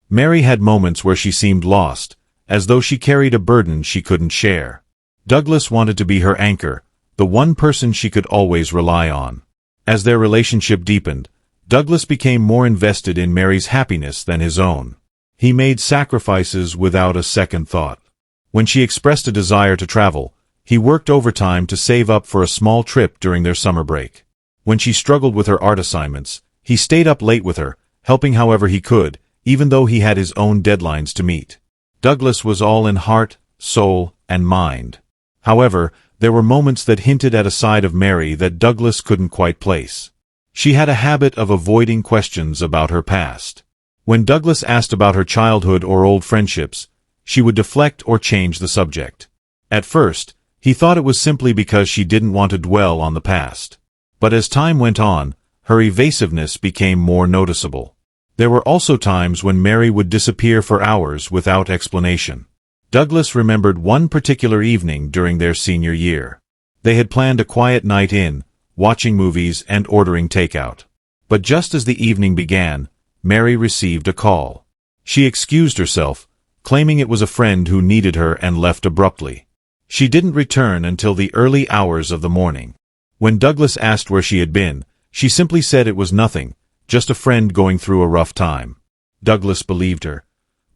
Mary had moments where she seemed lost, as though she carried a burden she couldn't share. Douglas wanted to be her anchor, the one person she could always rely on. As their relationship deepened, Douglas became more invested in Mary's happiness than his own. He made sacrifices without a second thought. When she expressed a desire to travel, he worked overtime to save up for a small trip during their summer break. When she struggled with her art assignments, he stayed up late with her, helping however he could, even though he had his own deadlines to meet. Douglas was all in heart, soul, and mind. However, there were moments that hinted at a side of Mary that Douglas couldn't quite place. She had a habit of avoiding questions about her past. When Douglas asked about her childhood or old friendships, she would deflect or change the subject. At first, he thought it was simply because she didn't want to dwell on the past. But as time went on, her evasiveness became more noticeable. There were also times when Mary would disappear for hours without explanation. Douglas remembered one particular evening during their senior year. They had planned a quiet night in, watching movies and ordering takeout. But just as the evening began, Mary received a call. She excused herself, claiming it was a friend who needed her and left abruptly. She didn't return until the early hours of the morning. When Douglas asked where she had been, she simply said it was nothing, just a friend going through a rough time. Douglas believed her,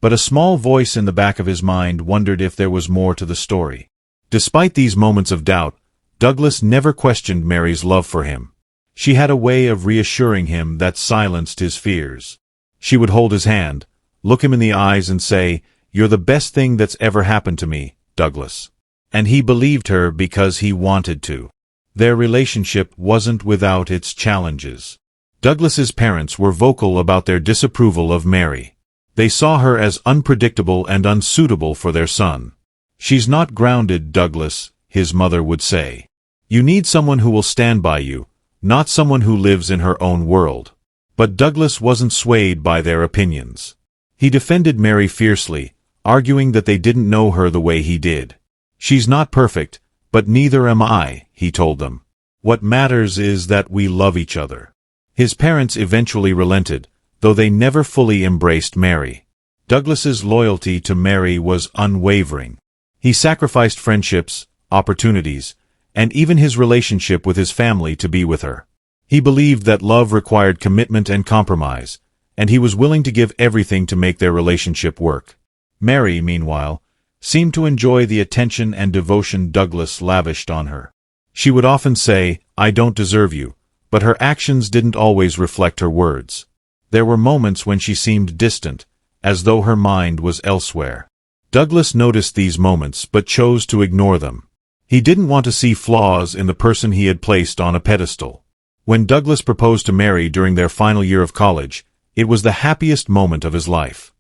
but a small voice in the back of his mind wondered if there was more to the story. Despite these moments of doubt, Douglas never questioned Mary's love for him. She had a way of reassuring him that silenced his fears. She would hold his hand, look him in the eyes and say, "You're the best thing that's ever happened to me, Douglas." And he believed her because he wanted to. Their relationship wasn't without its challenges. Douglas's parents were vocal about their disapproval of Mary. They saw her as unpredictable and unsuitable for their son. "She's not grounded, Douglas," his mother would say. "You need someone who will stand by you, not someone who lives in her own world." But Douglas wasn't swayed by their opinions. He defended Mary fiercely, arguing that they didn't know her the way he did. "She's not perfect, but neither am I," he told them. "What matters is that we love each other." His parents eventually relented, though they never fully embraced Mary. Douglas's loyalty to Mary was unwavering. He sacrificed friendships, opportunities, and even his relationship with his family to be with her. He believed that love required commitment and compromise, and he was willing to give everything to make their relationship work. Mary, meanwhile, seemed to enjoy the attention and devotion Douglas lavished on her. She would often say, "I don't deserve you," but her actions didn't always reflect her words. There were moments when she seemed distant, as though her mind was elsewhere. Douglas noticed these moments but chose to ignore them. He didn't want to see flaws in the person he had placed on a pedestal. When Douglas proposed to Mary during their final year of college, it was the happiest moment of his life.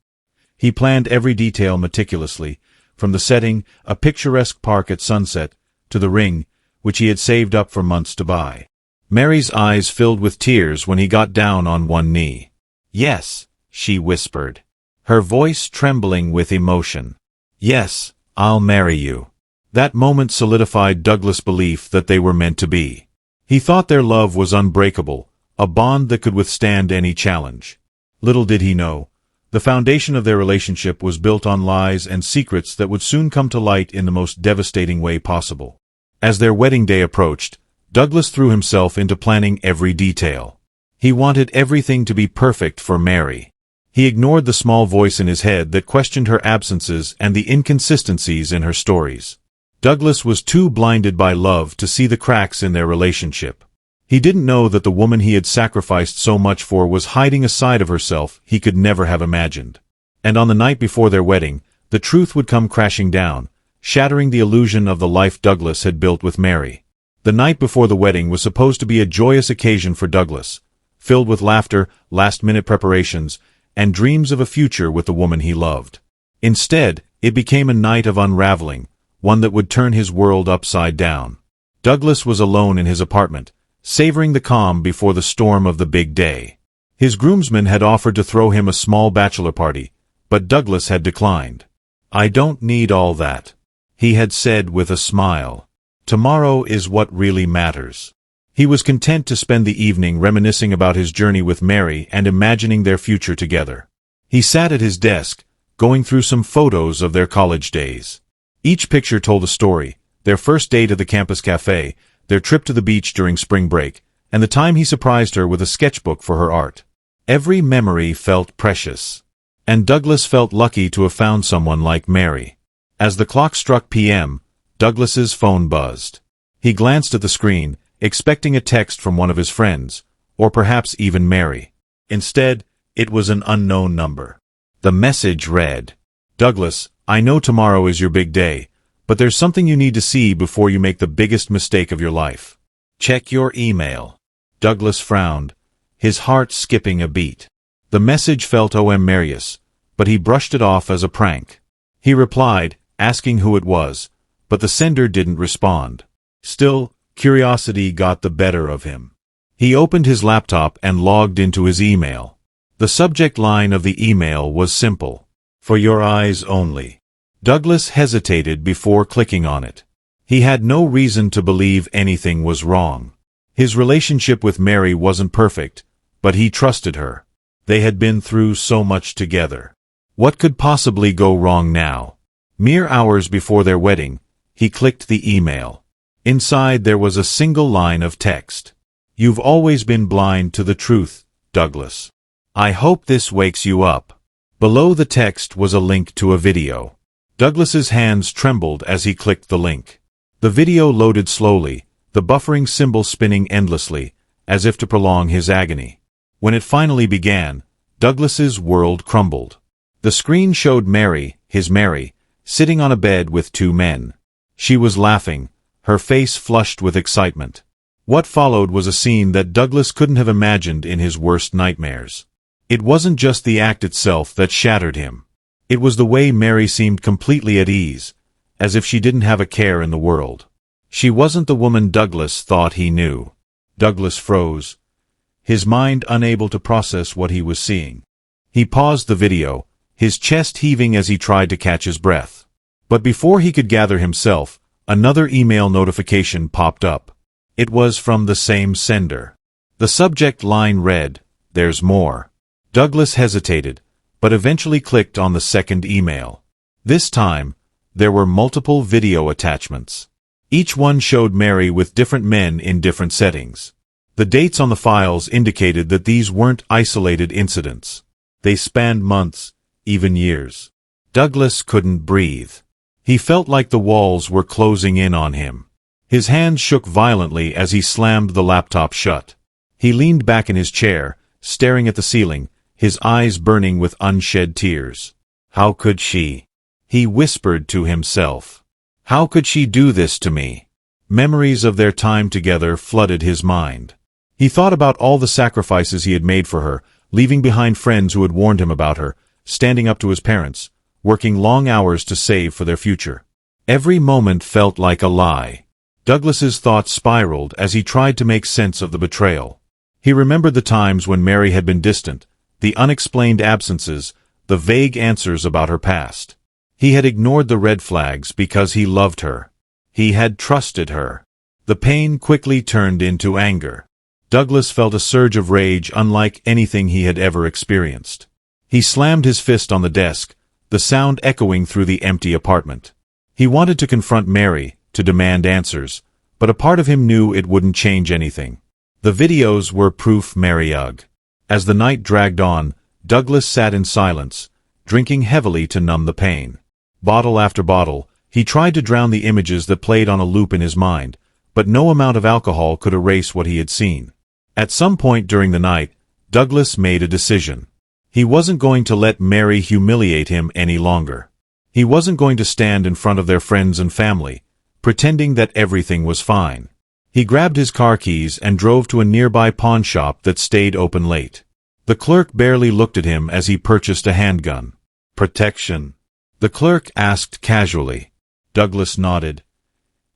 He planned every detail meticulously, from the setting, a picturesque park at sunset, to the ring, which he had saved up for months to buy. Mary's eyes filled with tears when he got down on one knee. "Yes," she whispered, her voice trembling with emotion. "Yes, I'll marry you." That moment solidified Douglas' belief that they were meant to be. He thought their love was unbreakable, a bond that could withstand any challenge. Little did he know, the foundation of their relationship was built on lies and secrets that would soon come to light in the most devastating way possible. As their wedding day approached, Douglas threw himself into planning every detail. He wanted everything to be perfect for Mary. He ignored the small voice in his head that questioned her absences and the inconsistencies in her stories. Douglas was too blinded by love to see the cracks in their relationship. He didn't know that the woman he had sacrificed so much for was hiding a side of herself he could never have imagined. And on the night before their wedding, the truth would come crashing down, shattering the illusion of the life Douglas had built with Mary. The night before the wedding was supposed to be a joyous occasion for Douglas, filled with laughter, last-minute preparations, and dreams of a future with the woman he loved. Instead, it became a night of unraveling, one that would turn his world upside down. Douglas was alone in his apartment, savoring the calm before the storm of the big day. His groomsmen had offered to throw him a small bachelor party, but Douglas had declined. "I don't need all that," he had said with a smile. "Tomorrow is what really matters." He was content to spend the evening reminiscing about his journey with Mary and imagining their future together. He sat at his desk, going through some photos of their college days. Each picture told a story: their first date at the campus cafe, their trip to the beach during spring break, and the time he surprised her with a sketchbook for her art. Every memory felt precious. And Douglas felt lucky to have found someone like Mary. As the clock struck p.m., Douglas's phone buzzed. He glanced at the screen, expecting a text from one of his friends, or perhaps even Mary. Instead, it was an unknown number. The message read, "Douglas, I know tomorrow is your big day, but there's something you need to see before you make the biggest mistake of your life. Check your email." Douglas frowned, his heart skipping a beat. The message felt hilarious, but he brushed it off as a prank. He replied, asking who it was, but the sender didn't respond. Still, curiosity got the better of him. He opened his laptop and logged into his email. The subject line of the email was simple: "For your eyes only." Douglas hesitated before clicking on it. He had no reason to believe anything was wrong. His relationship with Mary wasn't perfect, but he trusted her. They had been through so much together. What could possibly go wrong now? Mere hours before their wedding, he clicked the email. Inside there was a single line of text. "You've always been blind to the truth, Douglas. I hope this wakes you up." Below the text was a link to a video. Douglas's hands trembled as he clicked the link. The video loaded slowly, the buffering symbol spinning endlessly, as if to prolong his agony. When it finally began, Douglas's world crumbled. The screen showed Mary, his Mary, sitting on a bed with two men. She was laughing, her face flushed with excitement. What followed was a scene that Douglas couldn't have imagined in his worst nightmares. It wasn't just the act itself that shattered him. It was the way Mary seemed completely at ease, as if she didn't have a care in the world. She wasn't the woman Douglas thought he knew. Douglas froze, his mind unable to process what he was seeing. He paused the video, his chest heaving as he tried to catch his breath. But before he could gather himself, another email notification popped up. It was from the same sender. The subject line read, "There's more." Douglas hesitated, but eventually clicked on the second email. This time, there were multiple video attachments. Each one showed Mary with different men in different settings. The dates on the files indicated that these weren't isolated incidents. They spanned months, even years. Douglas couldn't breathe. He felt like the walls were closing in on him. His hands shook violently as he slammed the laptop shut. He leaned back in his chair, staring at the ceiling, his eyes burning with unshed tears. How could she? He whispered to himself. How could she do this to me? Memories of their time together flooded his mind. He thought about all the sacrifices he had made for her, leaving behind friends who had warned him about her, standing up to his parents, working long hours to save for their future. Every moment felt like a lie. Douglas's thoughts spiraled as he tried to make sense of the betrayal. He remembered the times when Mary had been distant, the unexplained absences, the vague answers about her past. He had ignored the red flags because he loved her. He had trusted her. The pain quickly turned into anger. Douglas felt a surge of rage unlike anything he had ever experienced. He slammed his fist on the desk, the sound echoing through the empty apartment. He wanted to confront Mary, to demand answers, but a part of him knew it wouldn't change anything. The videos were proof Mary ugh. As the night dragged on, Douglas sat in silence, drinking heavily to numb the pain. Bottle after bottle, he tried to drown the images that played on a loop in his mind, but no amount of alcohol could erase what he had seen. At some point during the night, Douglas made a decision. He wasn't going to let Mary humiliate him any longer. He wasn't going to stand in front of their friends and family, pretending that everything was fine. He grabbed his car keys and drove to a nearby pawn shop that stayed open late. The clerk barely looked at him as he purchased a handgun. "Protection?" the clerk asked casually. Douglas nodded,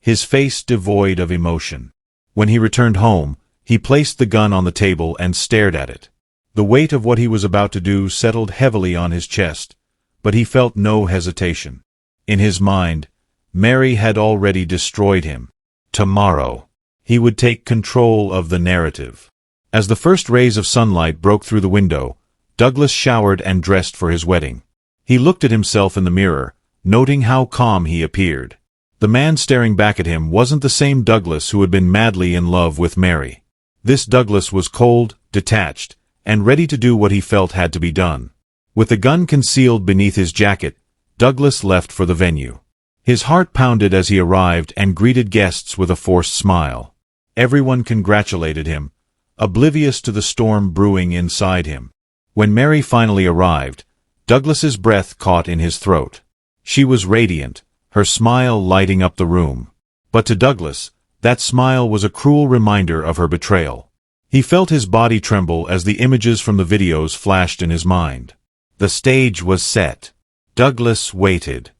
his face devoid of emotion. When he returned home, he placed the gun on the table and stared at it. The weight of what he was about to do settled heavily on his chest, but he felt no hesitation. In his mind, Mary had already destroyed him. Tomorrow, he would take control of the narrative. As the first rays of sunlight broke through the window, Douglas showered and dressed for his wedding. He looked at himself in the mirror, noting how calm he appeared. The man staring back at him wasn't the same Douglas who had been madly in love with Mary. This Douglas was cold, detached, and ready to do what he felt had to be done. With the gun concealed beneath his jacket, Douglas left for the venue. His heart pounded as he arrived and greeted guests with a forced smile. Everyone congratulated him, oblivious to the storm brewing inside him. When Mary finally arrived, Douglas's breath caught in his throat. She was radiant, her smile lighting up the room. But to Douglas, that smile was a cruel reminder of her betrayal. He felt his body tremble as the images from the videos flashed in his mind. The stage was set. Douglas waited,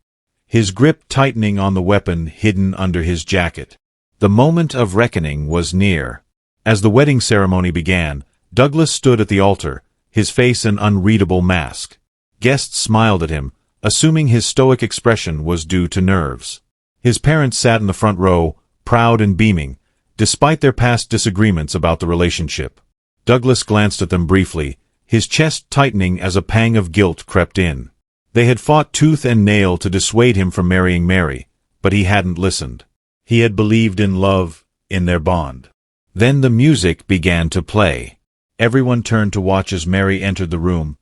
his grip tightening on the weapon hidden under his jacket. The moment of reckoning was near. As the wedding ceremony began, Douglas stood at the altar, his face an unreadable mask. Guests smiled at him, assuming his stoic expression was due to nerves. His parents sat in the front row, proud and beaming, despite their past disagreements about the relationship. Douglas glanced at them briefly, his chest tightening as a pang of guilt crept in. They had fought tooth and nail to dissuade him from marrying Mary, but he hadn't listened. He had believed in love, in their bond. Then the music began to play. Everyone turned to watch as Mary entered the room,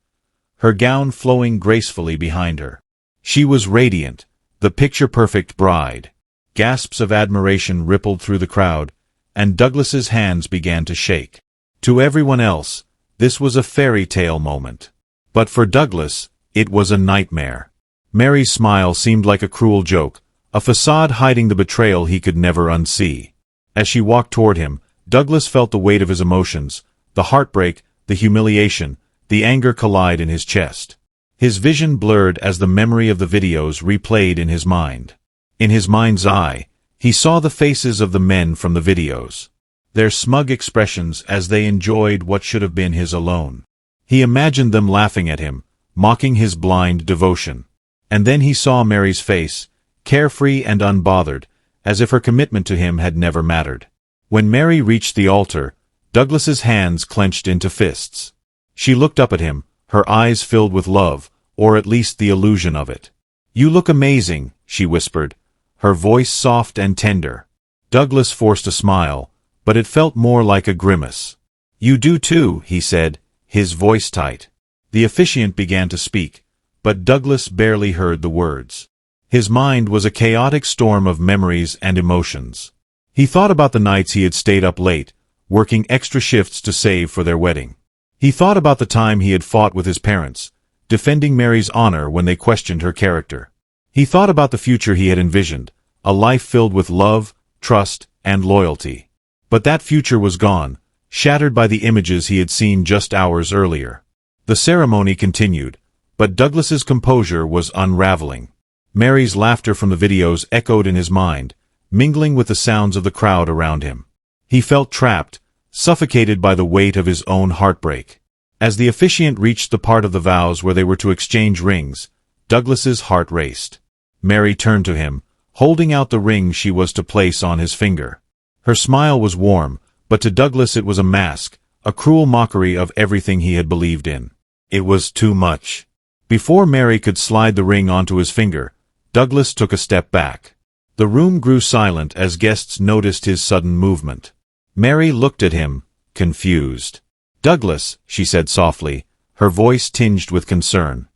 her gown flowing gracefully behind her. She was radiant, the picture-perfect bride. Gasps of admiration rippled through the crowd, and Douglas's hands began to shake. To everyone else, this was a fairy tale moment. But for Douglas, it was a nightmare. Mary's smile seemed like a cruel joke, a facade hiding the betrayal he could never unsee. As she walked toward him, Douglas felt the weight of his emotions, the heartbreak, the humiliation, the anger collide in his chest. His vision blurred as the memory of the videos replayed in his mind. In his mind's eye, he saw the faces of the men from the videos, their smug expressions as they enjoyed what should have been his alone. He imagined them laughing at him, mocking his blind devotion. And then he saw Mary's face, carefree and unbothered, as if her commitment to him had never mattered. When Mary reached the altar, Douglas's hands clenched into fists. She looked up at him, her eyes filled with love, or at least the illusion of it. "You look amazing," she whispered, her voice soft and tender. Douglas forced a smile, but it felt more like a grimace. "You do too," he said, his voice tight. The officiant began to speak, but Douglas barely heard the words. His mind was a chaotic storm of memories and emotions. He thought about the nights he had stayed up late, working extra shifts to save for their wedding. He thought about the time he had fought with his parents, defending Mary's honor when they questioned her character. He thought about the future he had envisioned, a life filled with love, trust, and loyalty. But that future was gone, shattered by the images he had seen just hours earlier. The ceremony continued, but Douglas's composure was unraveling. Mary's laughter from the videos echoed in his mind, mingling with the sounds of the crowd around him. He felt trapped, suffocated by the weight of his own heartbreak. As the officiant reached the part of the vows where they were to exchange rings, Douglas's heart raced. Mary turned to him, holding out the ring she was to place on his finger. Her smile was warm, but to Douglas it was a mask, a cruel mockery of everything he had believed in. It was too much. Before Mary could slide the ring onto his finger, Douglas took a step back. The room grew silent as guests noticed his sudden movement. Mary looked at him, confused. "Douglas," she said softly, her voice tinged with concern.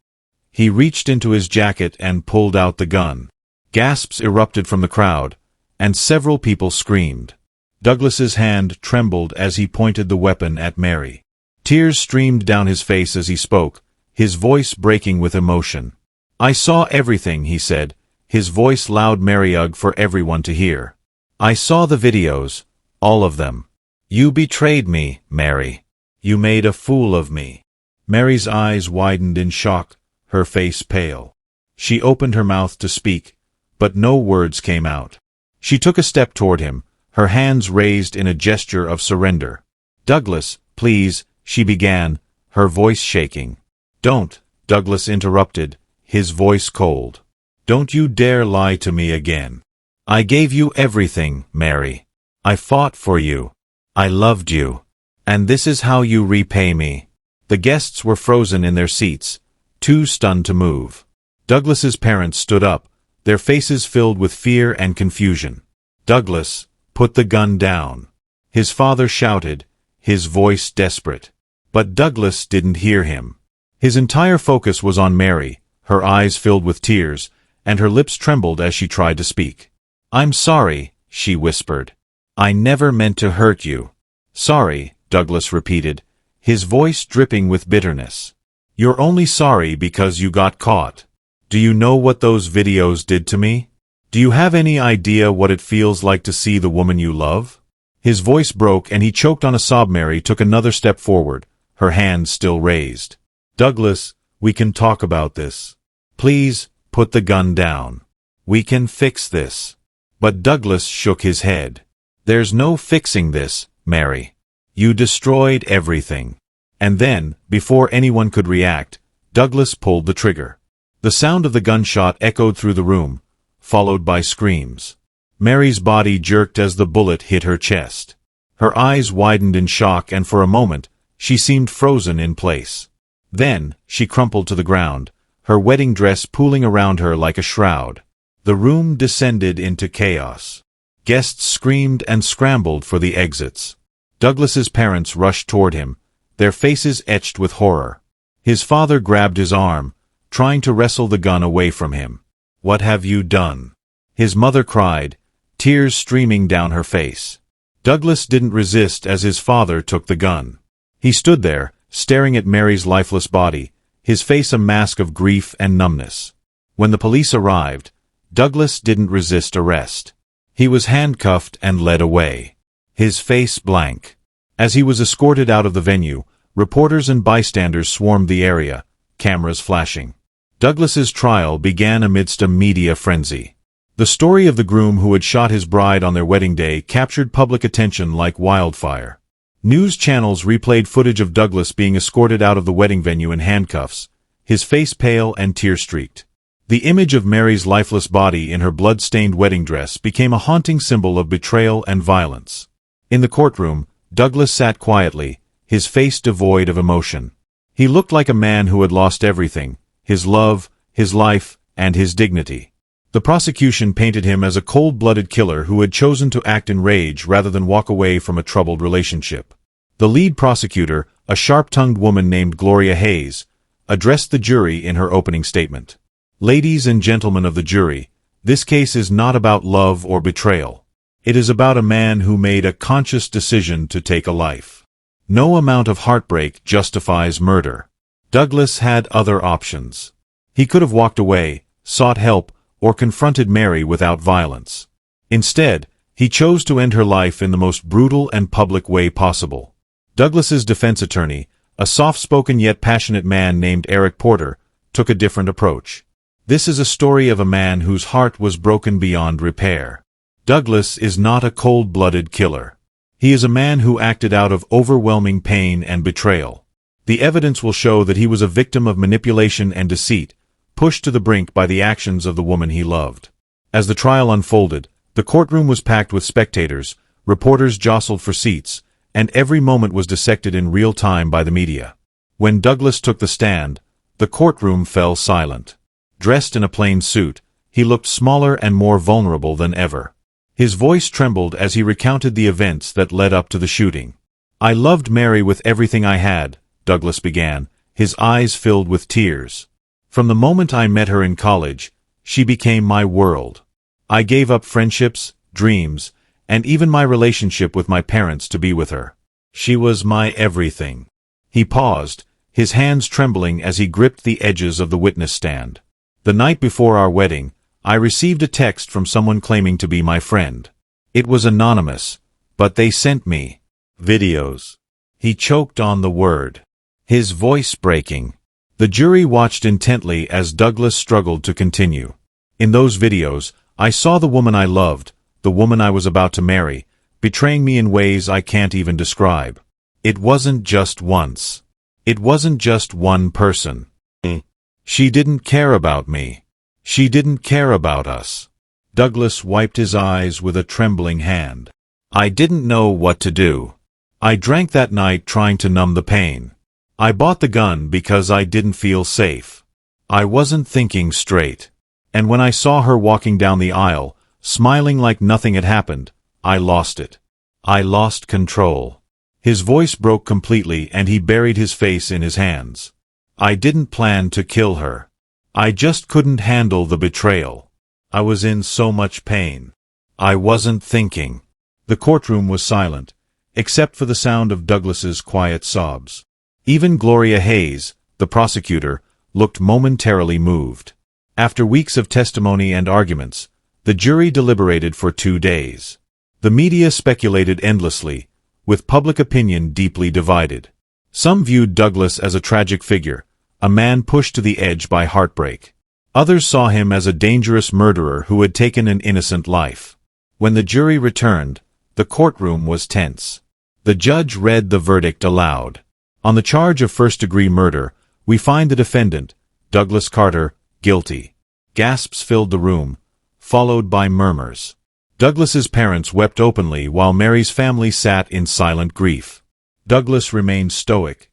He reached into his jacket and pulled out the gun. Gasps erupted from the crowd, and several people screamed. Douglas's hand trembled as he pointed the weapon at Mary. Tears streamed down his face as he spoke, his voice breaking with emotion. "I saw everything," he said, his voice loud Mariug for everyone to hear. "I saw the videos, all of them. You betrayed me, Mary. You made a fool of me." Mary's eyes widened in shock, her face pale. She opened her mouth to speak, but no words came out. She took a step toward him, her hands raised in a gesture of surrender. "Douglas, please," she began, her voice shaking. "Don't," Douglas interrupted, his voice cold. "Don't you dare lie to me again. I gave you everything, Mary. I fought for you. I loved you. And this is how you repay me." The guests were frozen in their seats, too stunned to move. Douglas's parents stood up, their faces filled with fear and confusion. "Douglas, put the gun down," his father shouted, his voice desperate. But Douglas didn't hear him. His entire focus was on Mary, her eyes filled with tears, and her lips trembled as she tried to speak. "I'm sorry," she whispered. "I never meant to hurt you." "Sorry," Douglas repeated, his voice dripping with bitterness. "You're only sorry because you got caught. Do you know what those videos did to me? Do you have any idea what it feels like to see the woman you love?" His voice broke and he choked on a sob. Mary took another step forward, her hands still raised. "Douglas, we can talk about this. Please, put the gun down. We can fix this." But Douglas shook his head. "There's no fixing this, Mary. You destroyed everything." And then, before anyone could react, Douglas pulled the trigger. The sound of the gunshot echoed through the room, followed by screams. Mary's body jerked as the bullet hit her chest. Her eyes widened in shock, and for a moment, she seemed frozen in place. Then, she crumpled to the ground, her wedding dress pooling around her like a shroud. The room descended into chaos. Guests screamed and scrambled for the exits. Douglas's parents rushed toward him, their faces etched with horror. His father grabbed his arm, trying to wrestle the gun away from him. "What have you done?" his mother cried, tears streaming down her face. Douglas didn't resist as his father took the gun. He stood there, staring at Mary's lifeless body, his face a mask of grief and numbness. When the police arrived, Douglas didn't resist arrest. He was handcuffed and led away, his face blank. As he was escorted out of the venue, reporters and bystanders swarmed the area, cameras flashing. Douglas's trial began amidst a media frenzy. The story of the groom who had shot his bride on their wedding day captured public attention like wildfire. News channels replayed footage of Douglas being escorted out of the wedding venue in handcuffs, his face pale and tear-streaked. The image of Mary's lifeless body in her blood-stained wedding dress became a haunting symbol of betrayal and violence. In the courtroom, Douglas sat quietly, his face devoid of emotion. He looked like a man who had lost everything, his love, his life, and his dignity. The prosecution painted him as a cold-blooded killer who had chosen to act in rage rather than walk away from a troubled relationship. The lead prosecutor, a sharp-tongued woman named Gloria Hayes, addressed the jury in her opening statement. "Ladies and gentlemen of the jury, this case is not about love or betrayal. It is about a man who made a conscious decision to take a life. No amount of heartbreak justifies murder. Douglas had other options. He could have walked away, sought help, or confronted Mary without violence. Instead, he chose to end her life in the most brutal and public way possible." Douglas's defense attorney, a soft-spoken yet passionate man named Eric Porter, took a different approach. "This is a story of a man whose heart was broken beyond repair. Douglas is not a cold-blooded killer. He is a man who acted out of overwhelming pain and betrayal. The evidence will show that he was a victim of manipulation and deceit, pushed to the brink by the actions of the woman he loved." As the trial unfolded, the courtroom was packed with spectators, reporters jostled for seats, and every moment was dissected in real time by the media. When Douglas took the stand, the courtroom fell silent. Dressed in a plain suit, he looked smaller and more vulnerable than ever. His voice trembled as he recounted the events that led up to the shooting. "I loved Mary with everything I had," Douglas began, his eyes filled with tears. "From the moment I met her in college, she became my world. I gave up friendships, dreams, and even my relationship with my parents to be with her. She was my everything." He paused, his hands trembling as he gripped the edges of the witness stand. "The night before our wedding, I received a text from someone claiming to be my friend. It was anonymous, but they sent me videos." He choked on the word, his voice breaking. The jury watched intently as Douglas struggled to continue. "In those videos, I saw the woman I loved, the woman I was about to marry, betraying me in ways I can't even describe. It wasn't just once. It wasn't just one person. She didn't care about me. She didn't care about us." Douglas wiped his eyes with a trembling hand. "I didn't know what to do. I drank that night trying to numb the pain. I bought the gun because I didn't feel safe. I wasn't thinking straight. And when I saw her walking down the aisle, smiling like nothing had happened, I lost it. I lost control. His voice broke completely and he buried his face in his hands. I didn't plan to kill her. I just couldn't handle the betrayal. I was in so much pain. I wasn't thinking. The courtroom was silent, except for the sound of Douglas's quiet sobs. Even Gloria Hayes, the prosecutor, looked momentarily moved. After weeks of testimony and arguments, the jury deliberated for 2 days. The media speculated endlessly, with public opinion deeply divided. Some viewed Douglas as a tragic figure, a man pushed to the edge by heartbreak. Others saw him as a dangerous murderer who had taken an innocent life. When the jury returned, the courtroom was tense. The judge read the verdict aloud. On the charge of first-degree murder, we find the defendant, Douglas Carter, guilty. Gasps filled the room, followed by murmurs. Douglas's parents wept openly while Mary's family sat in silent grief. Douglas remained stoic,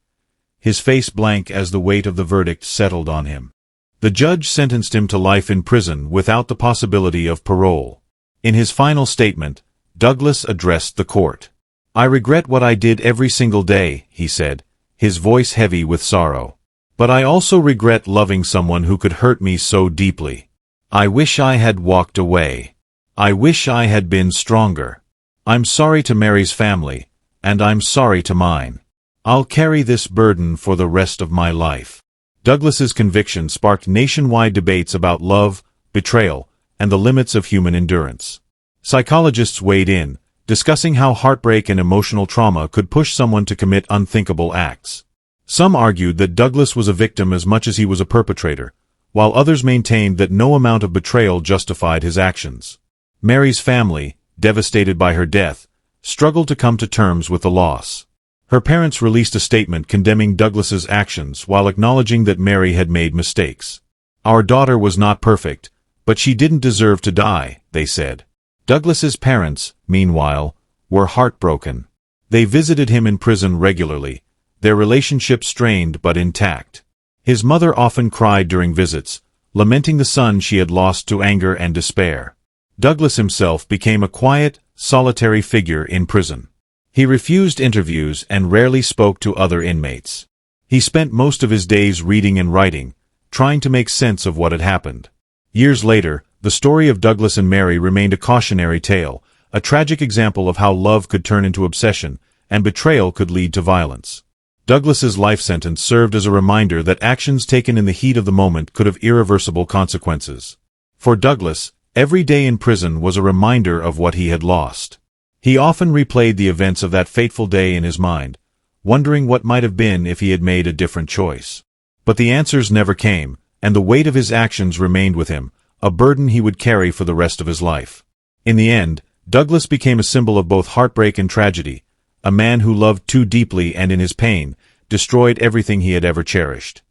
his face blank as the weight of the verdict settled on him. The judge sentenced him to life in prison without the possibility of parole. In his final statement, Douglas addressed the court. "I regret what I did every single day," he said, his voice heavy with sorrow. "But I also regret loving someone who could hurt me so deeply. I wish I had walked away. I wish I had been stronger. I'm sorry to Mary's family, and I'm sorry to mine. I'll carry this burden for the rest of my life." Douglas's conviction sparked nationwide debates about love, betrayal, and the limits of human endurance. Psychologists weighed in, discussing how heartbreak and emotional trauma could push someone to commit unthinkable acts. Some argued that Douglas was a victim as much as he was a perpetrator, while others maintained that no amount of betrayal justified his actions. Mary's family, devastated by her death, struggled to come to terms with the loss. Her parents released a statement condemning Douglas's actions while acknowledging that Mary had made mistakes. "Our daughter was not perfect, but she didn't deserve to die," they said. Douglas's parents, meanwhile, were heartbroken. They visited him in prison regularly, their relationship strained but intact. His mother often cried during visits, lamenting the son she had lost to anger and despair. Douglas himself became a quiet, solitary figure in prison. He refused interviews and rarely spoke to other inmates. He spent most of his days reading and writing, trying to make sense of what had happened. Years later, the story of Douglas and Mary remained a cautionary tale, a tragic example of how love could turn into obsession, and betrayal could lead to violence. Douglas's life sentence served as a reminder that actions taken in the heat of the moment could have irreversible consequences. For Douglas, every day in prison was a reminder of what he had lost. He often replayed the events of that fateful day in his mind, wondering what might have been if he had made a different choice. But the answers never came, and the weight of his actions remained with him, a burden he would carry for the rest of his life. In the end, Douglas became a symbol of both heartbreak and tragedy, a man who loved too deeply and in his pain, destroyed everything he had ever cherished.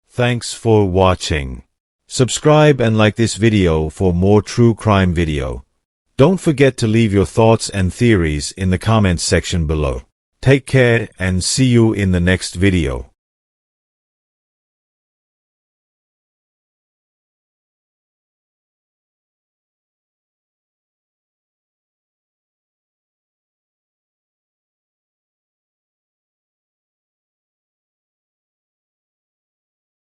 Thanks for watching. Subscribe and like this video for more true crime video. Don't forget to leave your thoughts and theories in the comments section below. Take care and see you in the next video.